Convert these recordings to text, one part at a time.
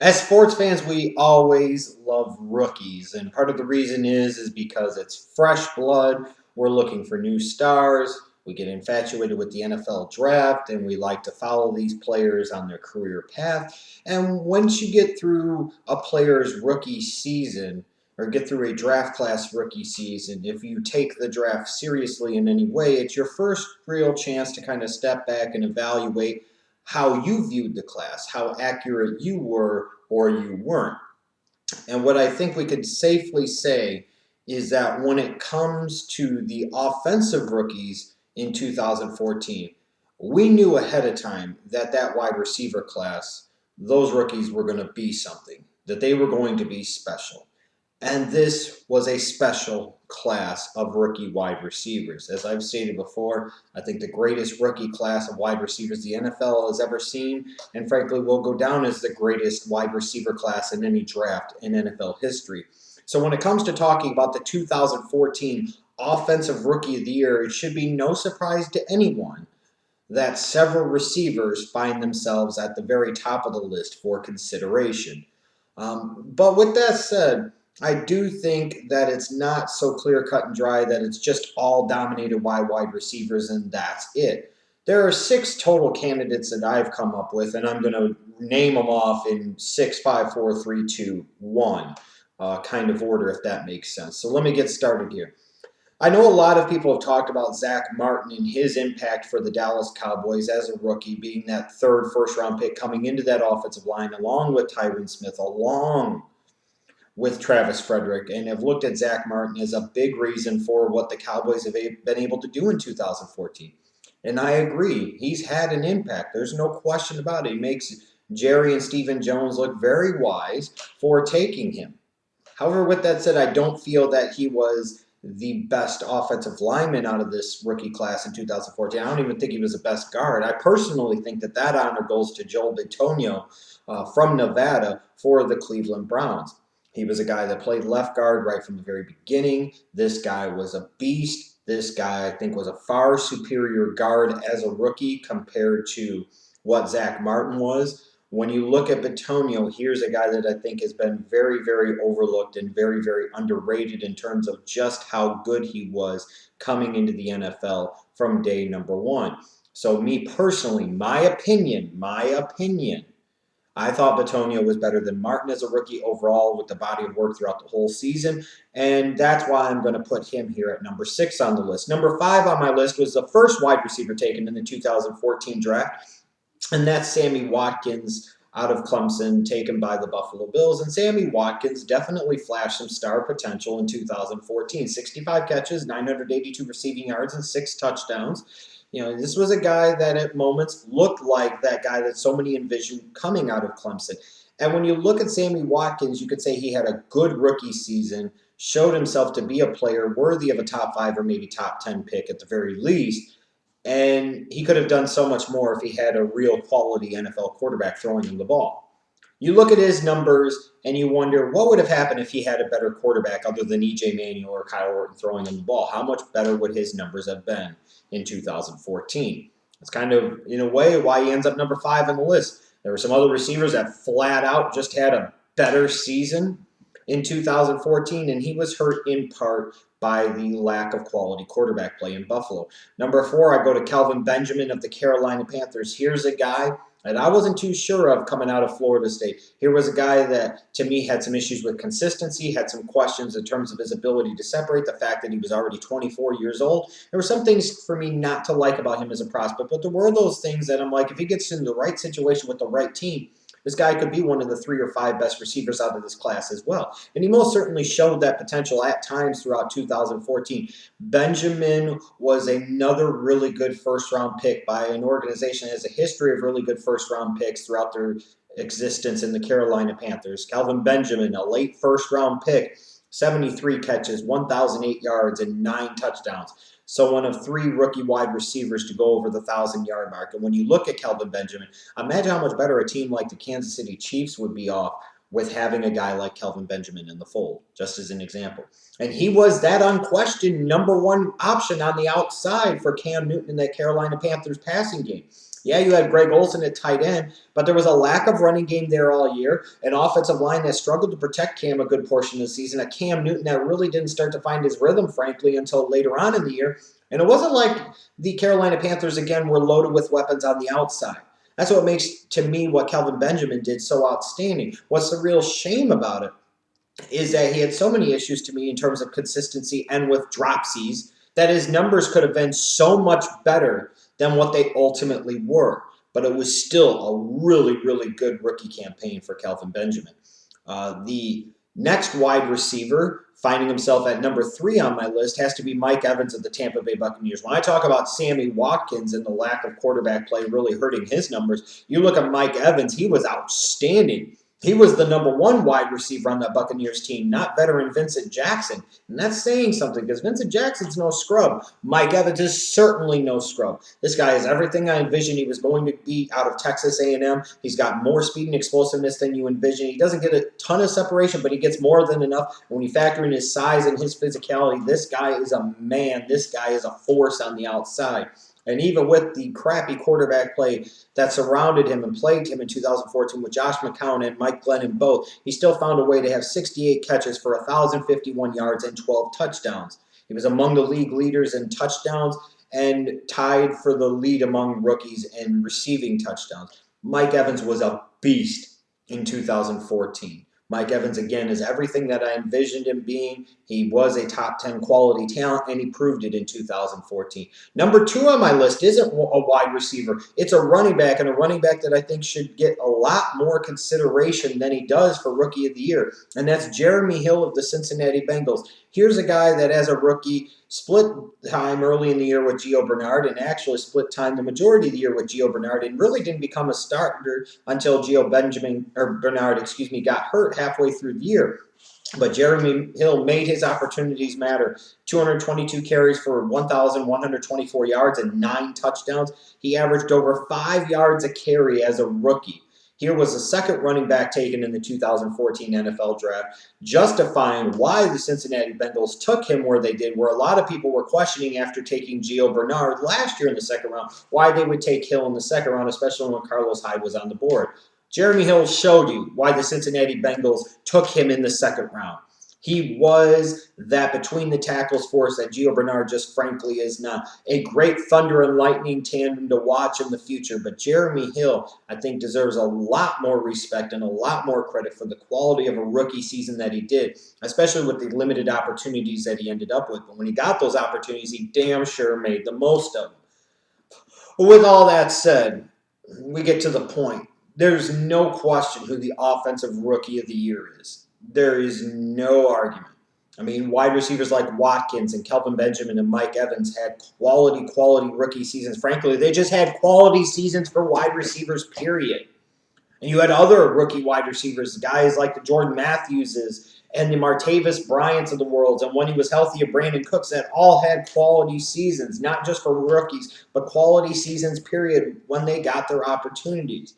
As sports fans, we always love rookies, and part of the reason is because it's fresh blood. We're looking for new stars. We get infatuated with the NFL draft, and we like to follow these players on their career path. And once you get through a player's rookie season, or get through a draft class rookie season, if you take the draft seriously in any way, it's your first real chance to kind of step back and evaluate how you viewed the class, how accurate you were or you weren't. And what I think we could safely say is that when it comes to the offensive rookies in 2014, we knew ahead of time that wide receiver class, those rookies were going to be something, that they were going to be special. And this was a special class of rookie wide receivers. As I've stated before, I think the greatest rookie class of wide receivers the NFL has ever seen, and frankly, will go down as the greatest wide receiver class in any draft in NFL history. So when it comes to talking about the 2014 Offensive Rookie of the Year, it should be no surprise to anyone that several receivers find themselves at the very top of the list for consideration. But with that said, I do think that it's not so clear cut and dry that it's just all dominated by wide receivers and that's it. There are six total candidates that I've come up with, and I'm going to name them off in six, five, four, three, two, one kind of order, if that makes sense. So let me get started here. I know a lot of people have talked about Zach Martin and his impact for the Dallas Cowboys as a rookie, being that third first round pick coming into that offensive line, along with Tyron Smith, along with Travis Frederick, and have looked at Zach Martin as a big reason for what the Cowboys have been able to do in 2014. And I agree, he's had an impact. There's no question about it. He makes Jerry and Stephen Jones look very wise for taking him. However, with that said, I don't feel that he was the best offensive lineman out of this rookie class in 2014. I don't even think he was the best guard. I personally think that honor goes to Joel Bitonio from Nevada for the Cleveland Browns. He was a guy that played left guard right from the very beginning. This guy was a beast. This guy, I think, was a far superior guard as a rookie compared to what Zach Martin was. When you look at Bitonio, here's a guy that I think has been very, very overlooked and very, very underrated in terms of just how good he was coming into the NFL from day number one. So me personally, my opinion, I thought Bitonio was better than Martin as a rookie overall with the body of work throughout the whole season, and that's why I'm going to put him here at number 6 on the list. Number 5 on my list was the first wide receiver taken in the 2014 draft, and that's Sammy Watkins out of Clemson, taken by the Buffalo Bills. And Sammy Watkins definitely flashed some star potential in 2014. 65 catches, 982 receiving yards, and 6 touchdowns. You know, this was a guy that at moments looked like that guy that so many envisioned coming out of Clemson. And when you look at Sammy Watkins, you could say he had a good rookie season, showed himself to be a player worthy of a top 5 or maybe top 10 pick at the very least. And he could have done so much more if he had a real quality NFL quarterback throwing him the ball. You look at his numbers and you wonder what would have happened if he had a better quarterback other than EJ Manuel or Kyle Orton throwing him the ball. How much better would his numbers have been in 2014? It's kind of, in a way, why he ends up number 5 on the list. There were some other receivers that flat out just had a better season in 2014, and he was hurt in part by the lack of quality quarterback play in Buffalo. Number 4, I go to Kelvin Benjamin of the Carolina Panthers. Here's a guy that I wasn't too sure of coming out of Florida State. Here was a guy that, to me, had some issues with consistency, had some questions in terms of his ability to separate, the fact that he was already 24 years old. There were some things for me not to like about him as a prospect, but there were those things that I'm like, if he gets in the right situation with the right team, this guy could be one of the 3 or 5 best receivers out of this class as well. And he most certainly showed that potential at times throughout 2014. Benjamin was another really good first-round pick by an organization that has a history of really good first-round picks throughout their existence in the Carolina Panthers. Kelvin Benjamin, a late first-round pick, 73 catches, 1,008 yards, and 9 touchdowns. So one of 3 rookie wide receivers to go over the 1,000-yard mark. And when you look at Kelvin Benjamin, imagine how much better a team like the Kansas City Chiefs would be off with having a guy like Kelvin Benjamin in the fold, just as an example. And he was that unquestioned number 1 option on the outside for Cam Newton in that Carolina Panthers passing game. Yeah, you had Greg Olsen at tight end, but there was a lack of running game there all year. An offensive line that struggled to protect Cam a good portion of the season. A Cam Newton that really didn't start to find his rhythm, frankly, until later on in the year. And it wasn't like the Carolina Panthers, again, were loaded with weapons on the outside. That's what makes, to me, what Kelvin Benjamin did so outstanding. What's the real shame about it is that he had so many issues to me in terms of consistency and with dropsies that his numbers could have been so much better than what they ultimately were. But it was still a really, really good rookie campaign for Kelvin Benjamin. The next wide receiver, finding himself at number 3 on my list, has to be Mike Evans of the Tampa Bay Buccaneers. When I talk about Sammy Watkins and the lack of quarterback play really hurting his numbers, you look at Mike Evans, he was outstanding. He was the number 1 wide receiver on that Buccaneers team, not veteran Vincent Jackson. And that's saying something because Vincent Jackson's no scrub. Mike Evans is certainly no scrub. This guy is everything I envisioned he was going to be out of Texas A&M. He's got more speed and explosiveness than you envision. He doesn't get a ton of separation, but he gets more than enough. When you factor in his size and his physicality, this guy is a man. This guy is a force on the outside. And even with the crappy quarterback play that surrounded him and plagued him in 2014 with Josh McCown and Mike Glennon both, he still found a way to have 68 catches for 1,051 yards and 12 touchdowns. He was among the league leaders in touchdowns and tied for the lead among rookies in receiving touchdowns. Mike Evans was a beast in 2014. Mike Evans, again, is everything that I envisioned him being. He was a top 10 quality talent, and he proved it in 2014. Number 2 on my list isn't a wide receiver. It's a running back, and a running back that I think should get a lot more consideration than he does for Rookie of the Year, and that's Jeremy Hill of the Cincinnati Bengals. Here's a guy that, as a rookie, split time early in the year with Gio Bernard and actually split time the majority of the year with Gio Bernard and really didn't become a starter until Bernard got hurt halfway through the year. But Jeremy Hill made his opportunities matter. 222 carries for 1,124 yards and 9 touchdowns. He averaged over 5 yards a carry as a rookie. Here was the second running back taken in the 2014 NFL Draft, justifying why the Cincinnati Bengals took him where they did, where a lot of people were questioning after taking Gio Bernard last year in the second round, why they would take Hill in the second round, especially when Carlos Hyde was on the board. Jeremy Hill showed you why the Cincinnati Bengals took him in the second round. He was that between the tackles force that Gio Bernard just frankly is not. A great thunder and lightning tandem to watch in the future, but Jeremy Hill, I think, deserves a lot more respect and a lot more credit for the quality of a rookie season that he did, especially with the limited opportunities that he ended up with. But when he got those opportunities, he damn sure made the most of them. With all that said, we get to the point. There's no question who the offensive rookie of the year is. There is no argument. I mean, wide receivers like Watkins and Kelvin Benjamin and Mike Evans had quality rookie seasons. Frankly, they just had quality seasons for wide receivers, period. And you had other rookie wide receivers, guys like the Jordan Matthewses and the Martavis Bryants of the world, and when he was healthy, Brandon Cooks, that all had quality seasons, not just for rookies, but quality seasons, period, when they got their opportunities.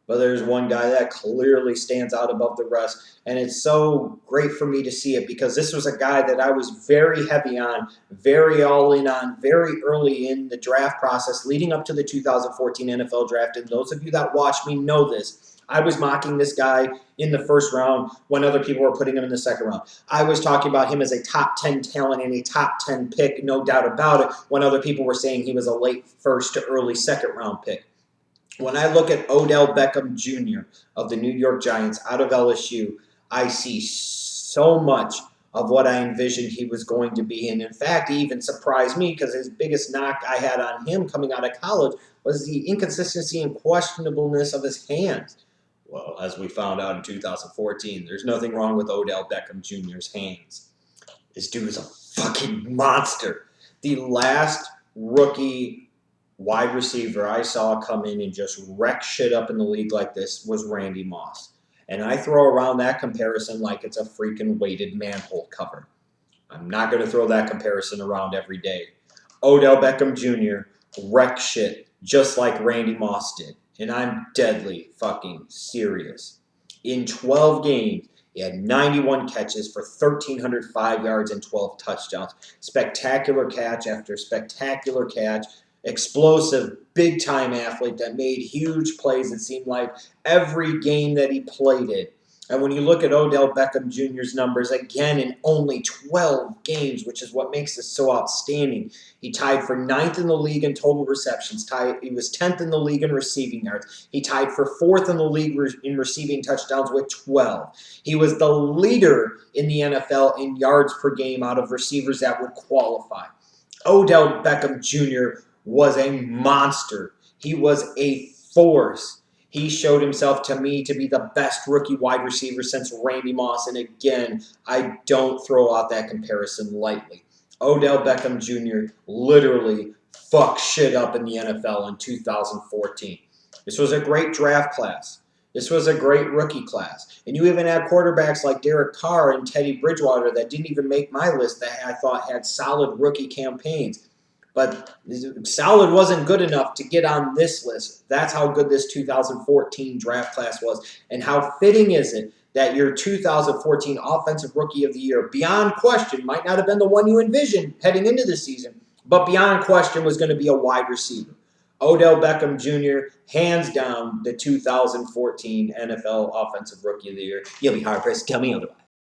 But there's one guy that clearly stands out above the rest, and it's so great for me to see it because this was a guy that I was very heavy on, very all in on, very early in the draft process leading up to the 2014 NFL Draft. And those of you that watch me know this. I was mocking this guy in the first round when other people were putting him in the second round. I was talking about him as a top 10 talent and a top 10 pick, no doubt about it, when other people were saying he was a late first to early second round pick. When I look at Odell Beckham Jr. of the New York Giants out of LSU, I see so much of what I envisioned he was going to be. And in fact, he even surprised me because his biggest knock I had on him coming out of college was the inconsistency and questionableness of his hands. Well, as we found out in 2014, there's nothing wrong with Odell Beckham Jr.'s hands. This dude is a fucking monster. The last rookie wide receiver I saw come in and just wreck shit up in the league like this was Randy Moss. And I throw around that comparison like it's a freaking weighted manhole cover. I'm not going to throw that comparison around every day. Odell Beckham Jr. wrecked shit just like Randy Moss did. And I'm deadly fucking serious. In 12 games, he had 91 catches for 1,305 yards and 12 touchdowns. Spectacular catch after spectacular catch. explosive, big-time athlete that made huge plays, it seemed like, every game that he played it. And when you look at Odell Beckham Jr.'s numbers, again, in only 12 games, which is what makes this so outstanding, he tied for 9th in the league in total receptions. He was 10th in the league in receiving yards. He tied for 4th in the league in receiving touchdowns with 12. He was the leader in the NFL in yards per game out of receivers that would qualify. Odell Beckham Jr. was a monster. He was a force. He showed himself to me to be the best rookie wide receiver since Randy Moss. And again, I don't throw out that comparison lightly. Odell Beckham Jr. literally fucked shit up in the NFL in 2014. This was a great draft class. This was a great rookie class. And you even had quarterbacks like Derek Carr and Teddy Bridgewater that didn't even make my list that I thought had solid rookie campaigns. But solid wasn't good enough to get on this list. That's how good this 2014 draft class was. And how fitting is it that your 2014 Offensive Rookie of the Year, beyond question, might not have been the one you envisioned heading into the season, but beyond question was going to be a wide receiver. Odell Beckham Jr., hands down, the 2014 NFL Offensive Rookie of the Year. You'll be hard-pressed to tell me otherwise.